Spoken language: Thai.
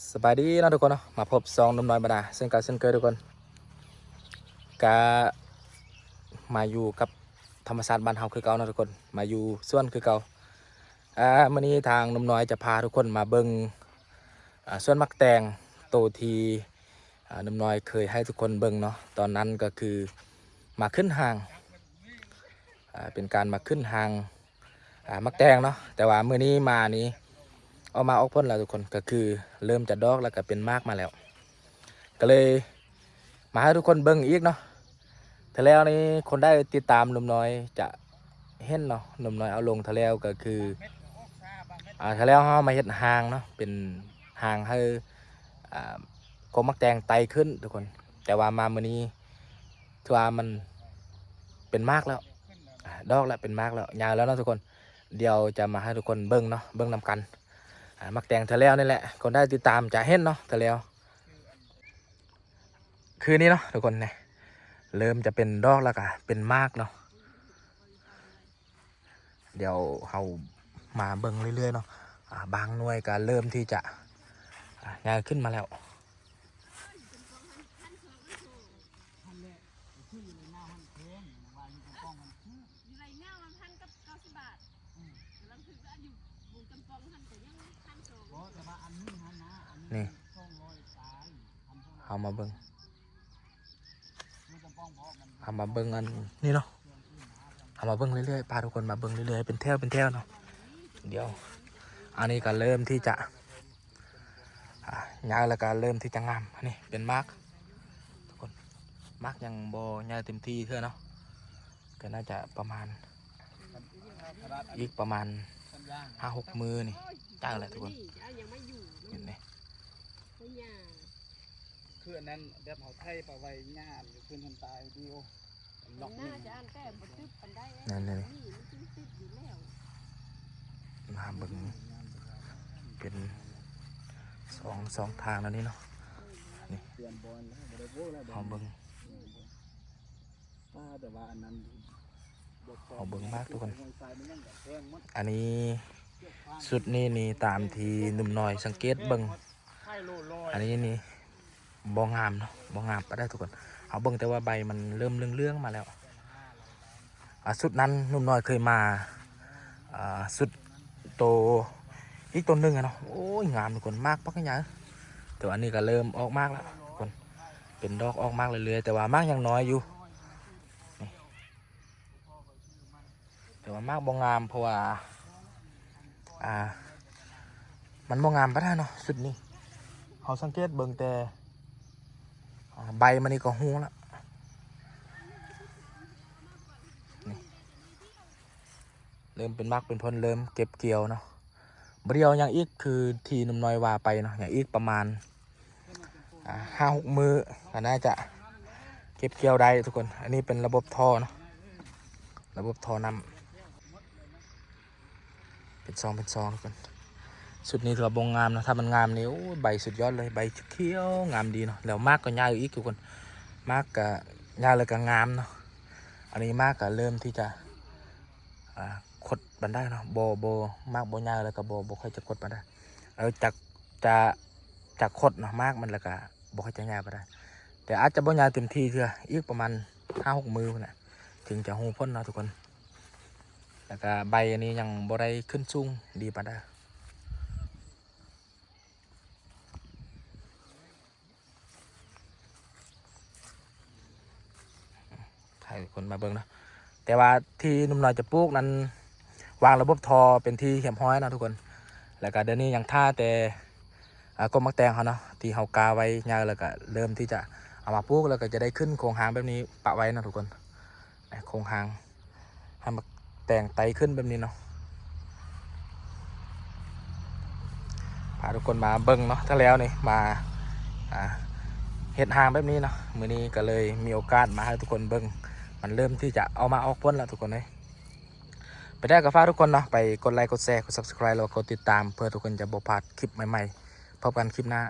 สบายดีนะทุกคนเนาะมาพบซองนมน้อยบาดาซึ่งการเช่นเคยทุกคนกามาอยู่กับธรรมศาสตร์บ้านเฮาคือเก่านะทุกคนมาอยู่ส่วนคือเก่ามื้อนี้ทางนมน้อยจะพาทุกคนมาเบิ่งส่วนมักแตงโตทีนมน้อยเคยให้ทุกคนเบิ่งเนาะตอนนั้นก็คือมาขึ้นห่างเป็นการมาขึ้นห่างมักแตงเนาะแต่ว่ามื้อนี้มานี้ออกพ้นแล้วทุกคนก็คือเริ่มจะดอกแล้วก็เป็นมากมาแล้วก็เลยมาให้ทุกคนเบิ่งอีกเนาะแต่แล้วนี้คนได้ติดตามหนุ่มน้อยจะเห็นเนาะหนุ่มน้อยเอาลงทะเลก็คือทะเลเขามาเห็ดหางเนาะเป็นหางให้กบมักแตงไตขึ้นทุกคนแต่ว่ามามื้อนี้ถือว่ามันเป็นมากแล้วดอกแล้วเป็นมากแล้วยาวแล้วเนาะทุกคนเดี๋ยวจะมาให้ทุกคนเบิ่งเนาะเบิ่งนำกันมักแตงทะเลนี่แหละคนได้ติดตามจะเห็นเนาะทะเลคืนนี้เนาะทุกคนเนี่ยเริ่มจะเป็นดอกแล้วก็เป็นมากเนาะเดี๋ยวเรามาเบิ่งเรื่อยๆเนาะบางหน่วยก็เริ่มที่จะงานขึ้นมาแล้วนี่เอามาเบิ่งอันนี่เนาะเอามาเบิ่งเรื่อยๆพาทุกคนมาเบิ่งเรื่อยๆเป็นแถวเนาะเดี๋ยวอันนี้ก็เริ่มที่จะยาวแล้วก็เริ่มที่จะงามอันนี้เป็นมาร์กทุกคนมาร์กยังโบยาวเต็มที่เท่าเนาะก็น่าจะประมาณอีกประมาณ5-6 มือนี่จ้างเลยทุกคนเห็นไหมคืออันนั้นแบบเขาไทยไปไว้หญ้าหรือคืนทันตายดีโอล็อกนี่นั่นเลยมาเบิ่งเป็นสองทางแล้วนี่เนาะนี่เอาเบิ่งมากทุกคนอันนี้สุดนี่ตามที่หนุ่มน้อยสังเกตเบิ่งอันนี้นี่บ่งามเนาะบ่งามไปได้ทุกคนเอาเบิ่งแต่ว่าใบมันเริ่มเรื่องมาแล้วสุดนั้นหนุ่มน้อยเคยมาสุดโตอีกต้นหนึ่งอะเนาะโอ้ยงามทุกคนมากปักยังแต่อันนี้ก็เริ่มออกมากแล้วทุกคนเป็นดอกออกมากเรื่อยๆแต่ว่ามากยังน้อยอยู่แต่ว่ามากบ่งามเพราะว่ามันบ่งามไปได้เนาะสุดนี้เขาสังเกตเบิ่งแต่ใบมันนี่ก็หูแล้วนี่เริ่มเป็นมากเป็นพลเริ่มเก็บเกี่ยวเนาะเดียวอย่างอีกคือทีนุ่มน้อยว่าไปเนาะอย่างอีกประมาณ5-6 มือก็น่าจะเก็บเกี่ยวได้ทุกคนอันนี้เป็นระบบท่อเนาะระบบท่อนำเป็นซองทุกคนสุดนี้ถือว่าบงงามนะถ้ามันงามนี่ใบสุดยอดเลยใบเขียวงามดีเนาะแล้วมากก็ยาวอีกทุกคนมากก็ยาวเลยก็งามเนาะอันนี้มากก็เริ่มที่จะขดบันได้เนาะโบมากโบยาวแล้วก็โบค่อยจะขดบันได้จากขดเนาะมากมันแล้วก็โบค่อยจะยาวไปได้แต่อาจจะโบยาวเต็มที่เถอะอีกประมาณ5-6 มือนะถึงจะหูพ้นเนาะทุกคนแล้วก็ใบอันนี้ยังโบได้ขึ้นสูงดีปานได้ให้คนมาเบิ่งนะแต่ว่าที่นุ่มน้อยจะปลูกนั้นวางระบบทอเป็นที่เหี่ยมห้อยนะทุกคนแล้วก็เดี๋ยวนี้ยังท่าแต่กบมักแตงเขาเนาะที่เขากาไว้ยาวแล้วก็เริ่มที่จะเอามาปลูกแล้วก็จะได้ขึ้นโครงหางแบบนี้ปะไว้นะทุกคนโครงหางให้มักแตงไตขึ้นแบบนี้เนาะพาทุกคนมาเบิ่งเนาะถ้าแล้วนี่มาเห็ดหางแบบนี้เนาะมื้อนี้ก็เลยมีโอกาสมาให้ทุกคนเบิ่งมันเริ่มที่จะเอามาออกพ้นแล้วทุกคนเลยไปได้กับฟ้าทุกคนเนาะไปกดไลค์กดแชร์กด subscribe แล้วกดติดตามเพื่อทุกคนจะบ่พลาดคลิปใหม่ๆพบกันคลิปหน้า